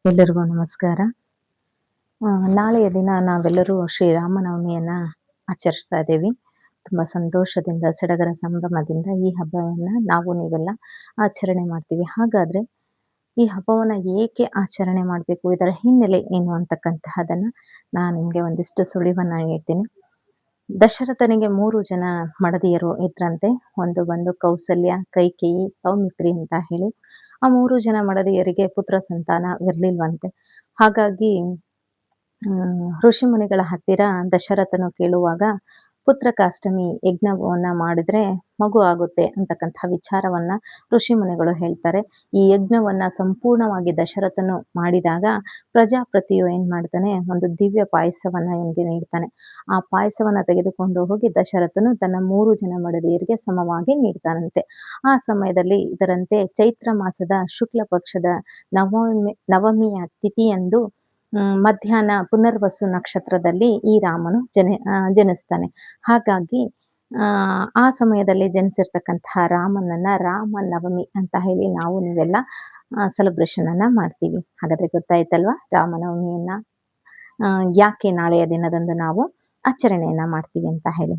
ಎಲ್ಲರಿಗೂ ನಮಸ್ಕಾರ. ನಾಳೆಯ ದಿನ ನಾವೆಲ್ಲರೂ ಶ್ರೀರಾಮನವಮಿಯನ್ನ ಆಚರಿಸ್ತಾ ಇದ್ದೀವಿ. ತುಂಬಾ ಸಂತೋಷದಿಂದ, ಸಡಗರ ಸಂಭ್ರಮದಿಂದ ಈ ಹಬ್ಬವನ್ನ ನೀವೆಲ್ಲ ಆಚರಣೆ ಮಾಡ್ತೀವಿ. ಹಾಗಾದ್ರೆ ಈ ಹಬ್ಬವನ್ನ ಏಕೆ ಆಚರಣೆ ಮಾಡಬೇಕು? ಇದರ ಹಿನ್ನೆಲೆ ಏನು ಅಂತಕ್ಕಂತಹದನ್ನ ನಾನು ನಿಮ್ಗೆ ಒಂದಿಷ್ಟು ಸುಳಿವನ್ನ ಹೇಳ್ತೀನಿ. ದಶರಥನಿಗೆ 3 ಜನ ಮಡದಿಯರು ಇದ್ರಂತೆ. ಒಂದು ಬಂದು ಕೌಸಲ್ಯ, ಕೈಕೇಯಿ, ಸೌಮಿತ್ರಿ ಅಂತ ಹೇಳಿ. ಆ 3 ಜನ ಮಡದಿಯರಿಗೆ ಪುತ್ರ ಸಂತಾನವಿರ್ಲಿಲ್ವಂತೆ. ಹಾಗಾಗಿ ಋಷಿಮುನಿಗಳ ಹತ್ತಿರ ದಶರಥನು ಕೇಳುವಾಗ ಪುತ್ರಕಾಷ್ಟಮಿ ಯಜ್ಞವನ್ನ ಮಾಡಿದ್ರೆ ಮಗು ಆಗುತ್ತೆ ಅಂತಕ್ಕಂತಹ ವಿಚಾರವನ್ನ ಋಷಿಮುನಿಗಳು ಹೇಳ್ತಾರೆ. ಈ ಯಜ್ಞವನ್ನ ಸಂಪೂರ್ಣವಾಗಿ ದಶರಥನು ಮಾಡಿದಾಗ ಪ್ರಜಾಪತಿಯು ಏನ್ ಮಾಡ್ತಾನೆ, ಒಂದು ದಿವ್ಯ ಪಾಯಸವನ್ನ ಇವನಿಗೆ ನೀಡ್ತಾನೆ. ಆ ಪಾಯಸವನ್ನ ತೆಗೆದುಕೊಂಡು ಹೋಗಿ ದಶರಥನು ತನ್ನ 3 ಜನ ಮಡದಿಯರಿಗೆ ಸಮವಾಗಿ ನೀಡ್ತಾನಂತೆ. ಆ ಸಮಯದಲ್ಲಿ ಇದರಂತೆ ಚೈತ್ರ ಮಾಸದ ಶುಕ್ಲ ಪಕ್ಷದ ನವಮಿಯ ತಿಥಿಯಂದು ಮಧ್ಯಾಹ್ನ ಪುನರ್ವಸು ನಕ್ಷತ್ರದಲ್ಲಿ ಈ ರಾಮನು ಜನಿಸ್ತಾನೆ. ಹಾಗಾಗಿ ಆ ಸಮಯದಲ್ಲಿ ಜನಿಸಿರ್ತಕ್ಕಂತಹ ರಾಮನನ್ನ ರಾಮನವಮಿ ಅಂತ ಹೇಳಿ ನೀವೆಲ್ಲ ಸೆಲೆಬ್ರೇಷನ್ ಅನ್ನ ಮಾಡ್ತೀವಿ. ಹಾಗಾದ್ರೆ ಗೊತ್ತಾಯ್ತಲ್ವಾ ರಾಮನವಮಿಯನ್ನ ಯಾಕೆ ನಾಳೆಯ ದಿನದಂದು ನಾವು ಆಚರಣೆಯನ್ನ ಮಾಡ್ತೀವಿ ಅಂತ ಹೇಳಿ.